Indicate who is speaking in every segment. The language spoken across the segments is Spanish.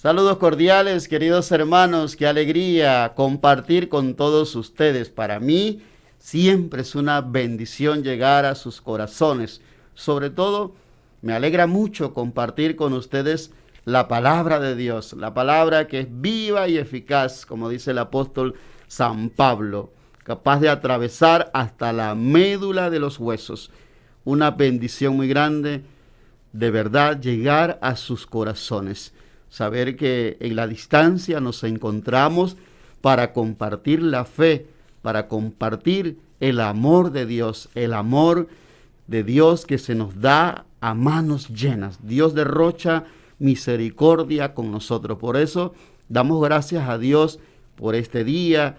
Speaker 1: Saludos cordiales, queridos hermanos, qué alegría compartir con todos ustedes. Para mí siempre es una bendición llegar a sus corazones. Sobre todo, me alegra mucho compartir con ustedes la palabra de Dios, la palabra que es viva y eficaz, como dice el apóstol San Pablo, capaz de atravesar hasta la médula de los huesos. Una bendición muy grande, de verdad, llegar a sus corazones. Saber que en la distancia nos encontramos para compartir la fe, para compartir el amor de Dios que se nos da a manos llenas. Dios derrocha misericordia con nosotros. Por eso damos gracias a Dios por este día,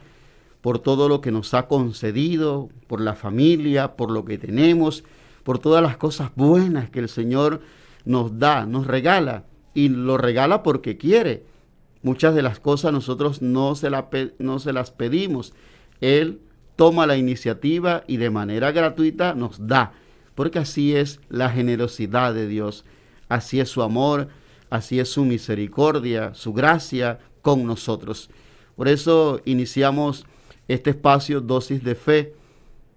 Speaker 1: por todo lo que nos ha concedido, por la familia, por lo que tenemos, por todas las cosas buenas que el Señor nos da, nos regala. Y lo regala porque quiere. Muchas de las cosas nosotros no se las pedimos. Él toma la iniciativa y de manera gratuita nos da. Porque así es la generosidad de Dios. Así es su amor, así es su misericordia, su gracia con nosotros. Por eso iniciamos este espacio Dosis de Fe,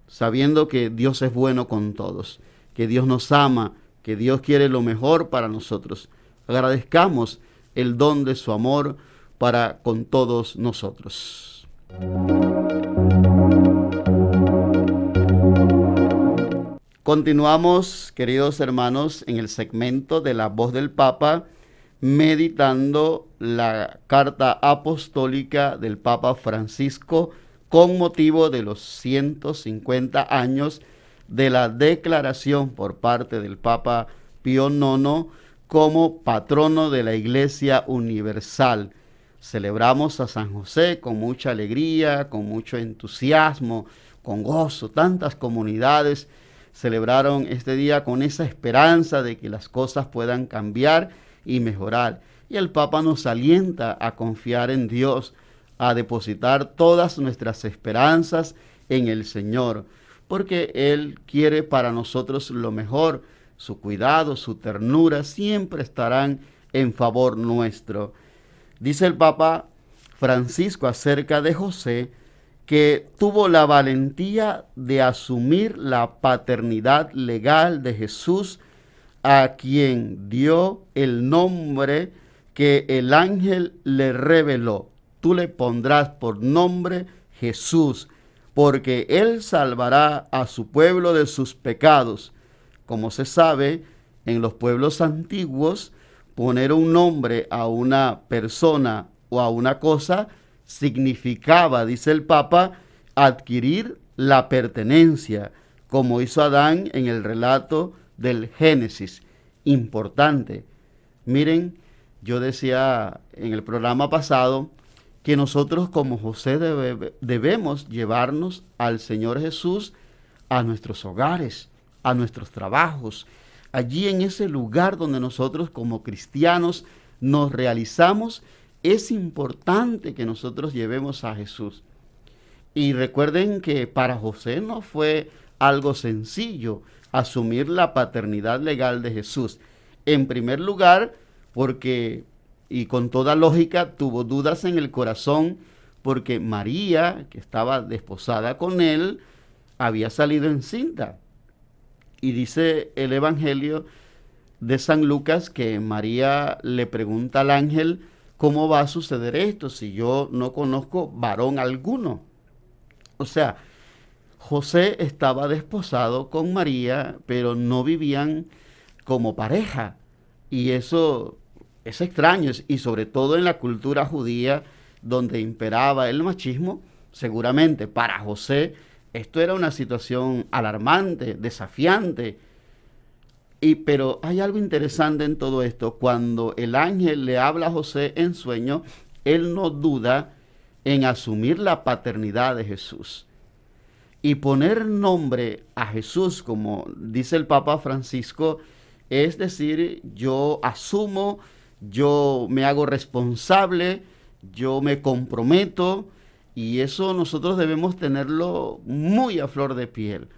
Speaker 1: sabiendo que Dios es bueno con todos, que Dios nos ama, que Dios quiere lo mejor para nosotros. Agradezcamos el don de su amor para con todos nosotros. Continuamos, queridos hermanos, en el segmento de la voz del Papa, meditando la carta apostólica del Papa Francisco con motivo de los 150 años de la declaración por parte del Papa Pío IX como patrono de la Iglesia Universal. Celebramos a San José con mucha alegría, con mucho entusiasmo, con gozo. Tantas comunidades celebraron este día con esa esperanza de que las cosas puedan cambiar y mejorar. Y el Papa nos alienta a confiar en Dios, a depositar todas nuestras esperanzas en el Señor, porque Él quiere para nosotros lo mejor. Su cuidado, su ternura siempre estarán en favor nuestro. Dice el Papa Francisco acerca de José que tuvo la valentía de asumir la paternidad legal de Jesús, a quien dio el nombre que el ángel le reveló. Tú le pondrás por nombre Jesús, porque él salvará a su pueblo de sus pecados. Como se sabe, en los pueblos antiguos, poner un nombre a una persona o a una cosa significaba, dice el Papa, adquirir la pertenencia, como hizo Adán en el relato del Génesis. Importante. Miren, yo decía en el programa pasado que nosotros como José debemos llevarnos al Señor Jesús a nuestros hogares, a nuestros trabajos, allí en ese lugar donde nosotros como cristianos nos realizamos. Es importante que nosotros llevemos a Jesús. Y recuerden que para José no fue algo sencillo asumir la paternidad legal de Jesús. En primer lugar, porque, y con toda lógica, tuvo dudas en el corazón, porque María, que estaba desposada con él, había salido encinta. Y dice el Evangelio de San Lucas que María le pregunta al ángel: ¿cómo va a suceder esto si yo no conozco varón alguno? O sea, José estaba desposado con María, pero no vivían como pareja. Y eso es extraño, y sobre todo en la cultura judía, donde imperaba el machismo. Seguramente para José esto era una situación alarmante, desafiante. Pero hay algo interesante en todo esto. Cuando el ángel le habla a José en sueño, él no duda en asumir la paternidad de Jesús. Y poner nombre a Jesús, como dice el Papa Francisco, es decir, yo asumo, yo me hago responsable, yo me comprometo. Y eso nosotros debemos tenerlo muy a flor de piel.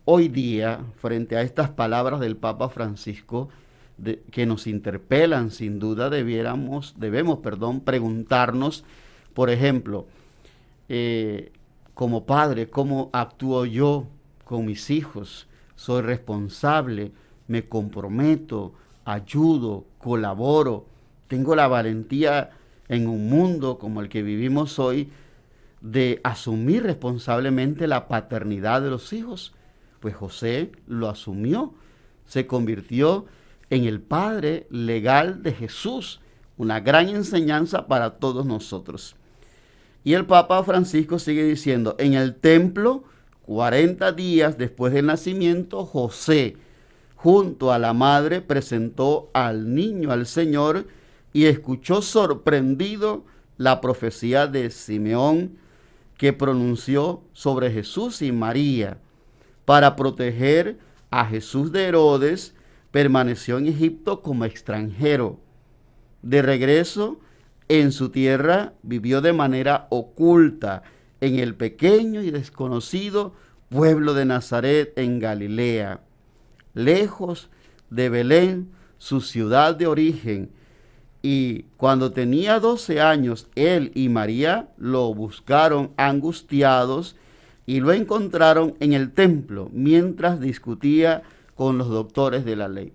Speaker 1: Hoy día, frente a estas palabras del Papa Francisco, que nos interpelan. Sin duda debemos, preguntarnos, por ejemplo, como padre, ¿cómo actúo yo con mis hijos? ¿Soy responsable? ¿Me comprometo? ¿Ayudo? ¿Colaboro? ¿Tengo la valentía en un mundo como el que vivimos hoy de asumir responsablemente la paternidad de los hijos? Pues José lo asumió, se convirtió en el padre legal de Jesús, una gran enseñanza para todos nosotros. Y el Papa Francisco sigue diciendo, en el templo, 40 días después del nacimiento, José, junto a la madre, presentó al niño al Señor y escuchó sorprendido la profecía de Simeón que pronunció sobre Jesús y María. Para proteger a Jesús de Herodes, permaneció en Egipto como extranjero. De regreso en su tierra, vivió de manera oculta en el pequeño y desconocido pueblo de Nazaret en Galilea, lejos de Belén, su ciudad de origen. Y cuando tenía 12 años, él y María lo buscaron angustiados y lo encontraron en el templo mientras discutía con los doctores de la ley.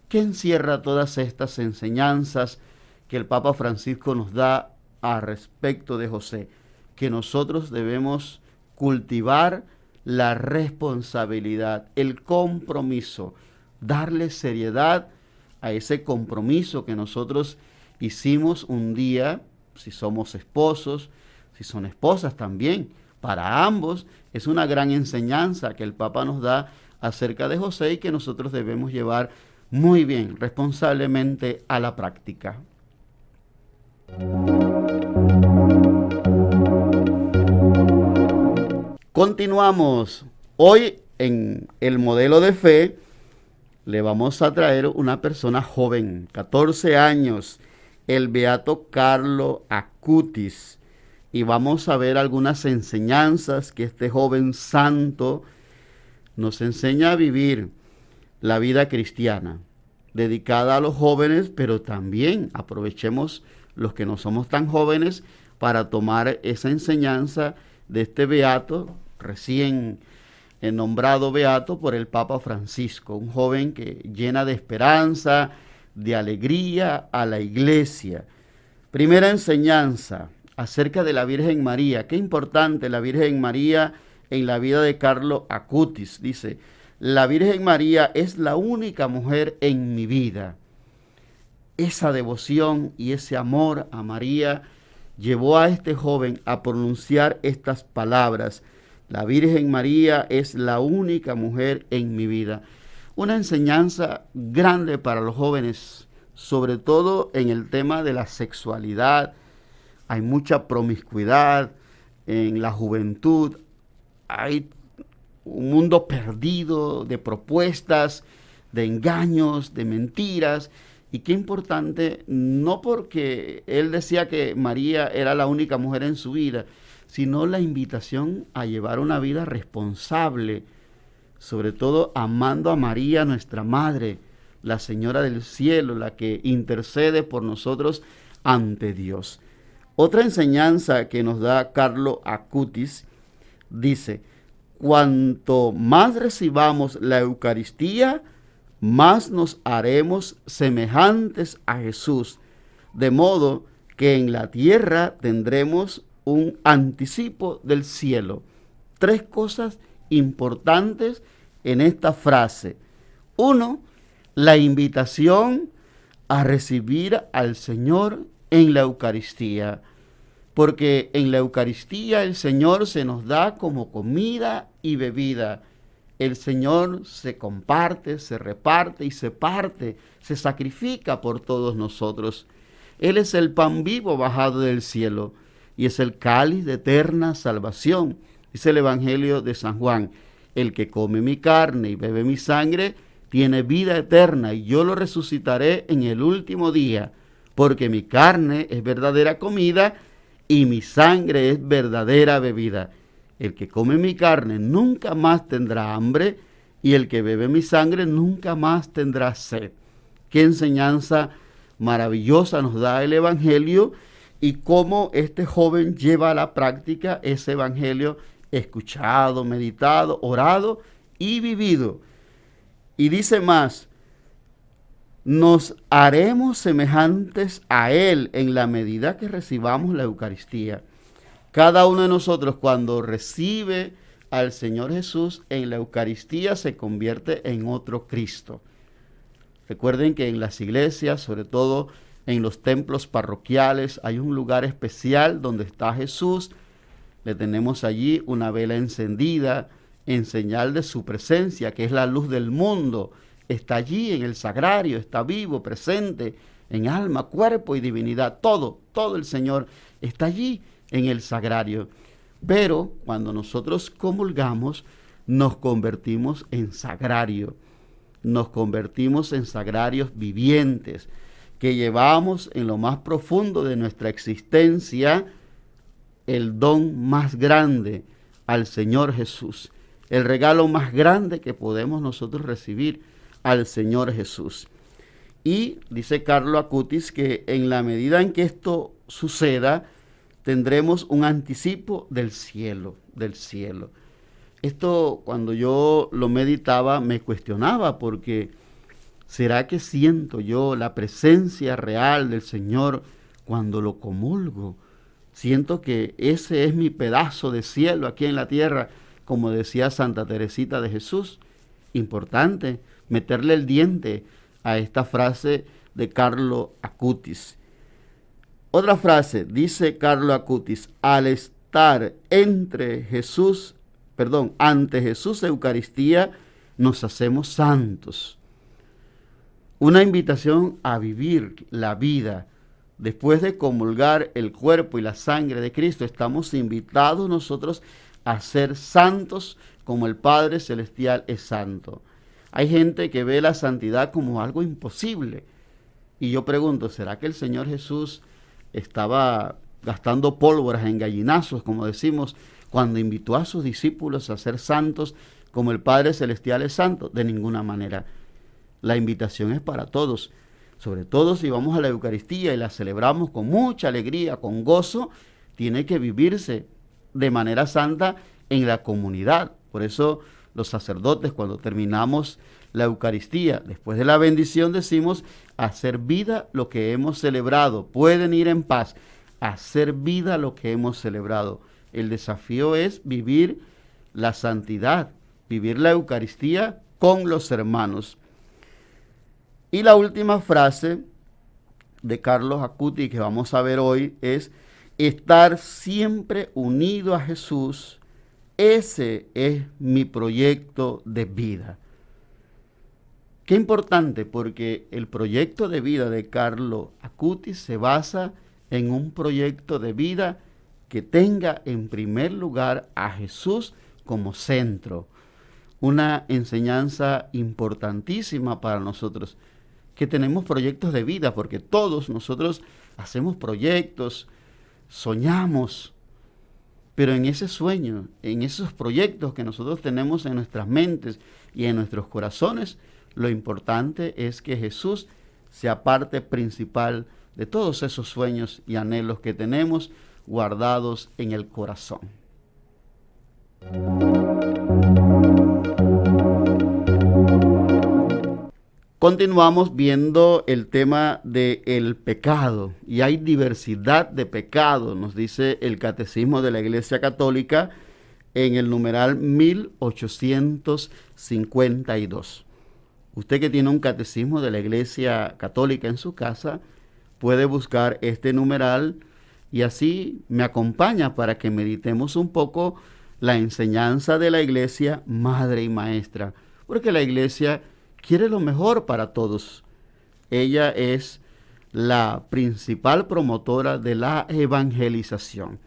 Speaker 1: ¿Qué encierra todas estas enseñanzas que el Papa Francisco nos da a respecto de José? Que nosotros debemos cultivar la responsabilidad, el compromiso, darle seriedad a ese compromiso que nosotros hicimos un día, si somos esposos, si son esposas también. Para ambos es una gran enseñanza que el Papa nos da acerca de José y que nosotros debemos llevar muy bien, responsablemente a la práctica. Continuamos. Hoy en el modelo de fe le vamos a traer una persona joven, 14 años, el beato Carlo Acutis. Y vamos a ver algunas enseñanzas que este joven santo nos enseña a vivir la vida cristiana, dedicada a los jóvenes, pero también aprovechemos los que no somos tan jóvenes para tomar esa enseñanza de este beato, recién nombrado beato por el Papa Francisco, un joven que llena de esperanza, de alegría a la iglesia. Primera enseñanza acerca de la Virgen María. Qué importante la Virgen María en la vida de Carlo Acutis. Dice, la Virgen María es la única mujer en mi vida. Esa devoción y ese amor a María llevó a este joven a pronunciar estas palabras. La Virgen María es la única mujer en mi vida. Una enseñanza grande para los jóvenes, sobre todo en el tema de la sexualidad. Hay mucha promiscuidad en la juventud. Hay un mundo perdido de propuestas, de engaños, de mentiras. Y qué importante, no porque él decía que María era la única mujer en su vida, sino la invitación a llevar una vida responsable, sobre todo amando a María, nuestra Madre, la Señora del Cielo, la que intercede por nosotros ante Dios. Otra enseñanza que nos da Carlo Acutis dice, cuanto más recibamos la Eucaristía, más nos haremos semejantes a Jesús, de modo que en la tierra tendremos un anticipo del cielo. 3 cosas importantes en esta frase. 1, la invitación a recibir al Señor en la Eucaristía, porque en la Eucaristía el Señor se nos da como comida y bebida. El Señor se comparte, se reparte y se parte, se sacrifica por todos nosotros. Él es el pan vivo bajado del cielo y es el cáliz de eterna salvación. Dice el Evangelio de San Juan, el que come mi carne y bebe mi sangre tiene vida eterna y yo lo resucitaré en el último día, porque mi carne es verdadera comida y mi sangre es verdadera bebida. El que come mi carne nunca más tendrá hambre y el que bebe mi sangre nunca más tendrá sed. Qué enseñanza maravillosa nos da el Evangelio y cómo este joven lleva a la práctica ese Evangelio escuchado, meditado, orado y vivido. Y dice más, nos haremos semejantes a Él en la medida que recibamos la Eucaristía. Cada uno de nosotros cuando recibe al Señor Jesús en la Eucaristía se convierte en otro Cristo. Recuerden que en las iglesias, sobre todo en los templos parroquiales, hay un lugar especial donde está Jesús. Le tenemos allí una vela encendida en señal de su presencia, que es la luz del mundo. Está allí en el sagrario, está vivo, presente, en alma, cuerpo y divinidad. Todo el Señor está allí en el sagrario. Pero cuando nosotros comulgamos, nos convertimos en sagrario. Nos convertimos en sagrarios vivientes, que llevamos en lo más profundo de nuestra existencia el don más grande al Señor Jesús, el regalo más grande que podemos nosotros recibir al Señor Jesús. Y dice Carlo Acutis que en la medida en que esto suceda, tendremos un anticipo del cielo, del cielo. Esto cuando yo lo meditaba me cuestionaba porque ¿será que siento yo la presencia real del Señor cuando lo comulgo? Siento que ese es mi pedazo de cielo aquí en la tierra, como decía Santa Teresita de Jesús. Importante meterle el diente a esta frase de Carlo Acutis. Otra frase, dice Carlo Acutis, al estar ante Jesús Eucaristía, nos hacemos santos. Una invitación a vivir la vida. Después de comulgar el cuerpo y la sangre de Cristo, estamos invitados nosotros a ser santos como el Padre Celestial es santo. Hay gente que ve la santidad como algo imposible. Y yo pregunto, ¿será que el Señor Jesús estaba gastando pólvoras en gallinazos, como decimos, cuando invitó a sus discípulos a ser santos como el Padre Celestial es santo? De ninguna manera. La invitación es para todos, sobre todo si vamos a la Eucaristía y la celebramos con mucha alegría, con gozo, tiene que vivirse de manera santa en la comunidad. Por eso los sacerdotes, cuando terminamos la Eucaristía, después de la bendición decimos, hacer vida lo que hemos celebrado. Pueden ir en paz, hacer vida lo que hemos celebrado. El desafío es vivir la santidad, vivir la Eucaristía con los hermanos. Y la última frase de Carlo Acutis que vamos a ver hoy es estar siempre unido a Jesús. Ese es mi proyecto de vida. Qué importante, porque el proyecto de vida de Carlo Acutis se basa en un proyecto de vida que tenga en primer lugar a Jesús como centro. Una enseñanza importantísima para nosotros, que tenemos proyectos de vida, porque todos nosotros hacemos proyectos, soñamos, pero en ese sueño, en esos proyectos que nosotros tenemos en nuestras mentes y en nuestros corazones, lo importante es que Jesús sea parte principal de todos esos sueños y anhelos que tenemos guardados en el corazón. Continuamos viendo el tema del pecado, y hay diversidad de pecados, nos dice el Catecismo de la Iglesia Católica en el numeral 1852. Usted que tiene un catecismo de la Iglesia Católica en su casa, puede buscar este numeral y así me acompaña para que meditemos un poco la enseñanza de la Iglesia Madre y Maestra, porque la Iglesia quiere lo mejor para todos. Ella es la principal promotora de la evangelización.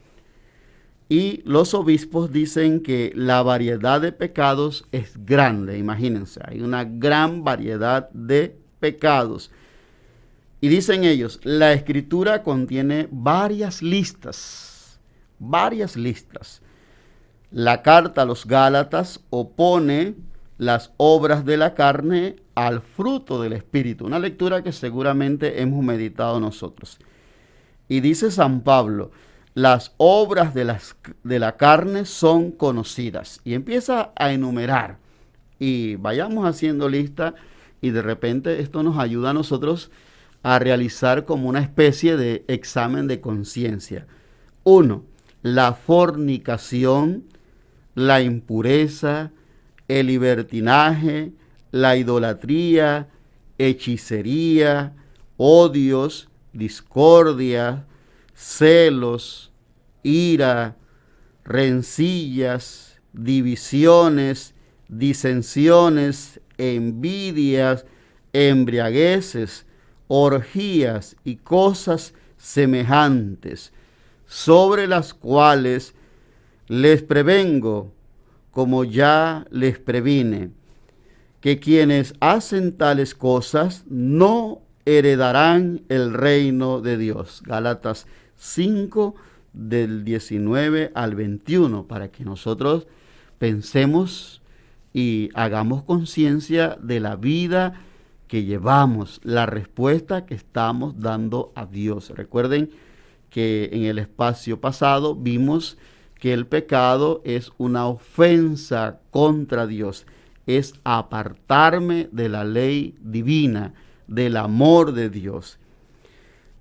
Speaker 1: Y los obispos dicen que la variedad de pecados es grande. Imagínense, hay una gran variedad de pecados. Y dicen ellos, la Escritura contiene varias listas. La carta a los Gálatas opone las obras de la carne al fruto del Espíritu. Una lectura que seguramente hemos meditado nosotros. Y dice San Pablo, las obras de la carne son conocidas. Y empieza a enumerar. Y vayamos haciendo lista y de repente esto nos ayuda a nosotros a realizar como una especie de examen de conciencia. 1. La fornicación, la impureza, el libertinaje, la idolatría, hechicería, odios, discordia, celos, ira, rencillas, divisiones, disensiones, envidias, embriagueces, orgías y cosas semejantes, sobre las cuales les prevengo, como ya les previne, que quienes hacen tales cosas no heredarán el reino de Dios. Gálatas 5, del 19 al 21, para que nosotros pensemos y hagamos conciencia de la vida que llevamos, la respuesta que estamos dando a Dios. Recuerden que en el espacio pasado vimos que el pecado es una ofensa contra Dios, es apartarme de la ley divina, del amor de Dios.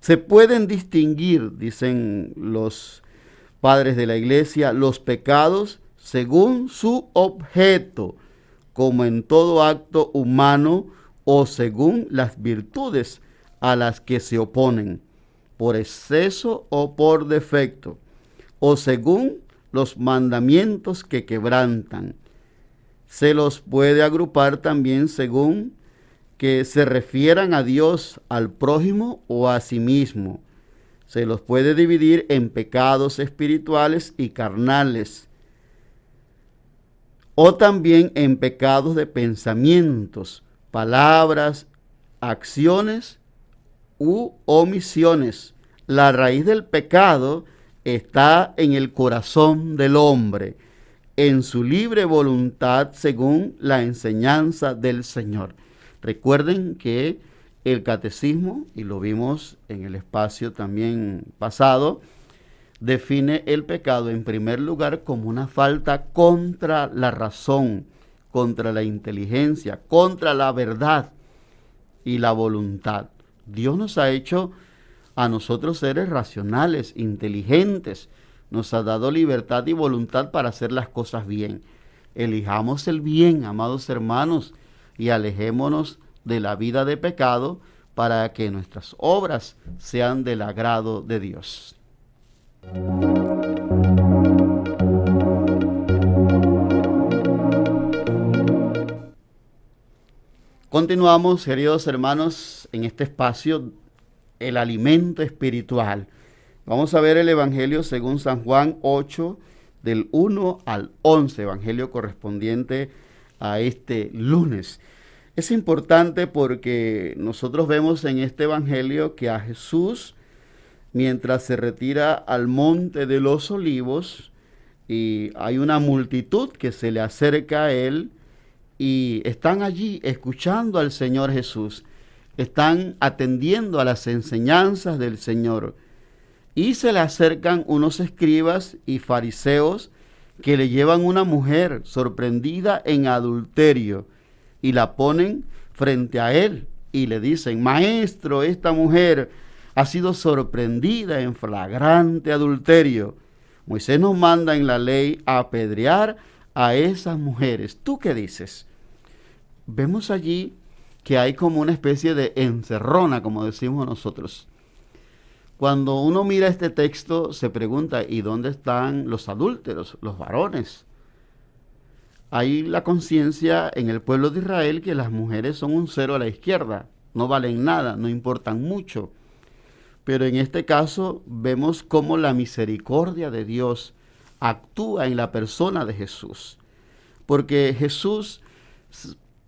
Speaker 1: Se pueden distinguir, dicen los padres de la iglesia, los pecados según su objeto, como en todo acto humano, o según las virtudes a las que se oponen, por exceso o por defecto, o según los mandamientos que quebrantan. Se los puede agrupar también según que se refieran a Dios, al prójimo o a sí mismo. Se los puede dividir en pecados espirituales y carnales, o también en pecados de pensamientos, palabras, acciones u omisiones. La raíz del pecado está en el corazón del hombre, en su libre voluntad según la enseñanza del Señor. Recuerden que el catecismo, y lo vimos en el espacio también pasado, define el pecado en primer lugar como una falta contra la razón, contra la inteligencia, contra la verdad y la voluntad. Dios nos ha hecho a nosotros seres racionales, inteligentes, nos ha dado libertad y voluntad para hacer las cosas bien. Elijamos el bien, amados hermanos, y alejémonos de la vida de pecado para que nuestras obras sean del agrado de Dios. Continuamos, queridos hermanos, en este espacio, el alimento espiritual. Vamos a ver el Evangelio según San Juan 8, del 1 al 11, Evangelio correspondiente a este lunes. Es importante porque nosotros vemos en este Evangelio que a Jesús, mientras se retira al monte de los olivos, y hay una multitud que se le acerca a él, y están allí escuchando al Señor Jesús, están atendiendo a las enseñanzas del Señor, y se le acercan unos escribas y fariseos que le llevan una mujer sorprendida en adulterio y la ponen frente a él y le dicen: Maestro, esta mujer ha sido sorprendida en flagrante adulterio. Moisés nos manda en la ley a apedrear a esas mujeres. ¿Tú qué dices? Vemos allí que hay como una especie de encerrona, como decimos nosotros. Cuando uno mira este texto, se pregunta: ¿y dónde están los adúlteros, los varones? Hay la conciencia en el pueblo de Israel que las mujeres son un cero a la izquierda, no valen nada, no importan mucho. Pero en este caso vemos cómo la misericordia de Dios actúa en la persona de Jesús. Porque Jesús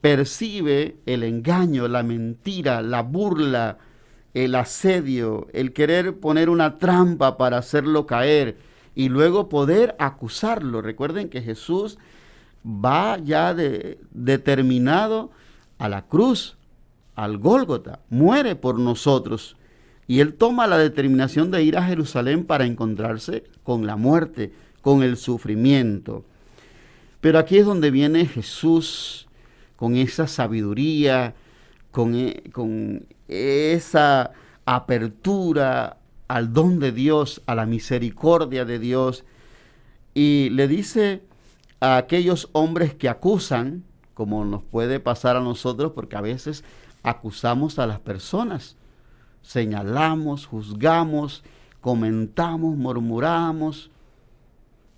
Speaker 1: percibe el engaño, la mentira, la burla, el asedio, el querer poner una trampa para hacerlo caer y luego poder acusarlo. Recuerden que Jesús va ya determinado a la cruz, al Gólgota, muere por nosotros. Y él toma la determinación de ir a Jerusalén para encontrarse con la muerte, con el sufrimiento. Pero aquí es donde viene Jesús con esa sabiduría, con esa apertura al don de Dios, a la misericordia de Dios, y le dice a aquellos hombres que acusan, como nos puede pasar a nosotros, porque a veces acusamos a las personas, señalamos, juzgamos, comentamos, murmuramos,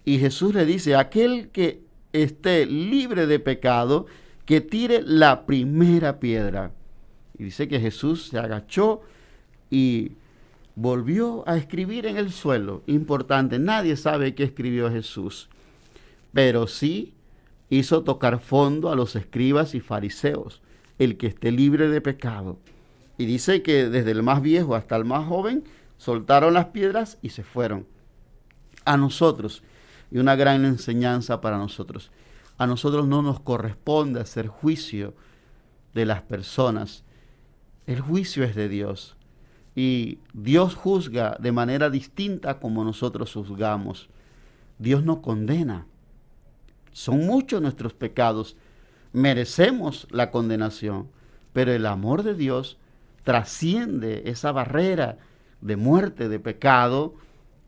Speaker 1: y Jesús le dice: aquel que esté libre de pecado, que tire la primera piedra. Y dice que Jesús se agachó y volvió a escribir en el suelo. Importante, nadie sabe qué escribió Jesús, pero sí hizo tocar fondo a los escribas y fariseos, el que esté libre de pecado. Y dice que desde el más viejo hasta el más joven soltaron las piedras y se fueron. A nosotros, y una gran enseñanza para nosotros, a nosotros no nos corresponde hacer juicio de las personas. El juicio es de Dios. Y Dios juzga de manera distinta como nosotros juzgamos. Dios no condena. Son muchos nuestros pecados. Merecemos la condenación. Pero el amor de Dios trasciende esa barrera de muerte, de pecado,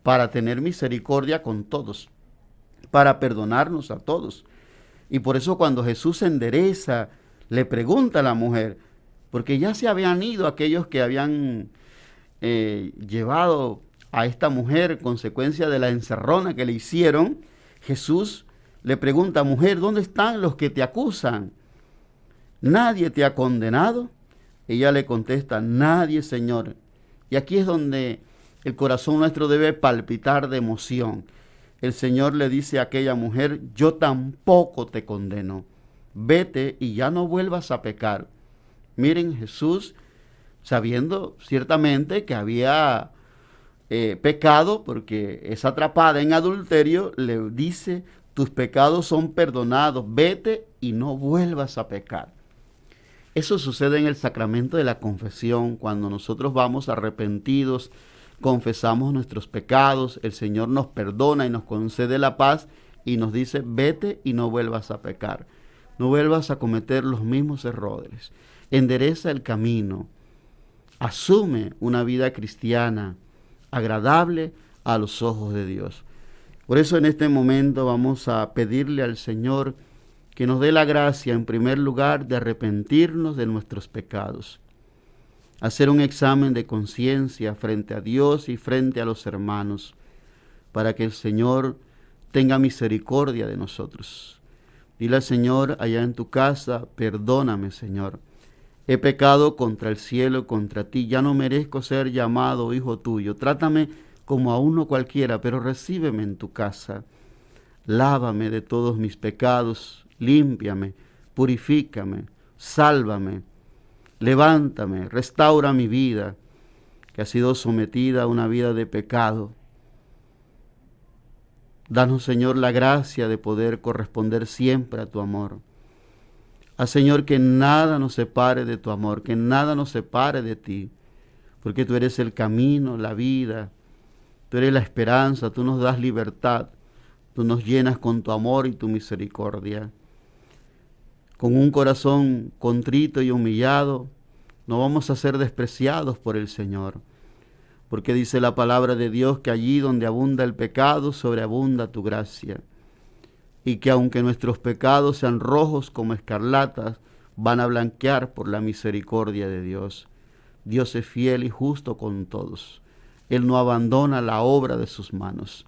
Speaker 1: para tener misericordia con todos, para perdonarnos a todos. Y por eso cuando Jesús se endereza, le pregunta a la mujer, porque ya se habían ido aquellos que habían llevado a esta mujer consecuencia de la encerrona que le hicieron. Jesús le pregunta: mujer, ¿dónde están los que te acusan? ¿Nadie te ha condenado? Ella le contesta: nadie, Señor. Y aquí es donde el corazón nuestro debe palpitar de emoción. El Señor le dice a aquella mujer: yo tampoco te condeno. Vete y ya no vuelvas a pecar. Miren, Jesús, sabiendo ciertamente que había pecado, porque es atrapada en adulterio, le dice: tus pecados son perdonados, vete y no vuelvas a pecar. Eso sucede en el sacramento de la confesión. Cuando nosotros vamos arrepentidos, confesamos nuestros pecados, el Señor nos perdona y nos concede la paz y nos dice: vete y no vuelvas a pecar, no vuelvas a cometer los mismos errores, endereza el camino, asume una vida cristiana agradable a los ojos de Dios. Por eso en este momento vamos a pedirle al Señor que nos dé la gracia, en primer lugar, de arrepentirnos de nuestros pecados, hacer un examen de conciencia frente a Dios y frente a los hermanos, para que el Señor tenga misericordia de nosotros. Dile al Señor allá en tu casa: perdóname, Señor, he pecado contra el cielo, contra ti, ya no merezco ser llamado hijo tuyo, trátame como a uno cualquiera, pero recíbeme en tu casa, lávame de todos mis pecados, límpiame, purifícame, sálvame, levántame, restaura mi vida, que ha sido sometida a una vida de pecado. Danos, Señor, la gracia de poder corresponder siempre a tu amor. Haz, Señor, que nada nos separe de tu amor, que nada nos separe de ti, porque tú eres el camino, la vida, tú eres la esperanza, tú nos das libertad, tú nos llenas con tu amor y tu misericordia. Con un corazón contrito y humillado, no vamos a ser despreciados por el Señor, porque dice la palabra de Dios que allí donde abunda el pecado, sobreabunda tu gracia, y que aunque nuestros pecados sean rojos como escarlatas, van a blanquear por la misericordia de Dios. Dios es fiel y justo con todos. Él no abandona la obra de sus manos.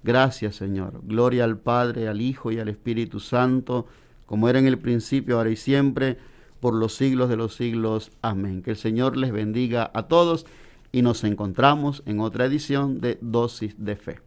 Speaker 1: Gracias, Señor. Gloria al Padre, al Hijo y al Espíritu Santo, como era en el principio, ahora y siempre, por los siglos de los siglos. Amén. Que el Señor les bendiga a todos y nos encontramos en otra edición de Dosis de Fe.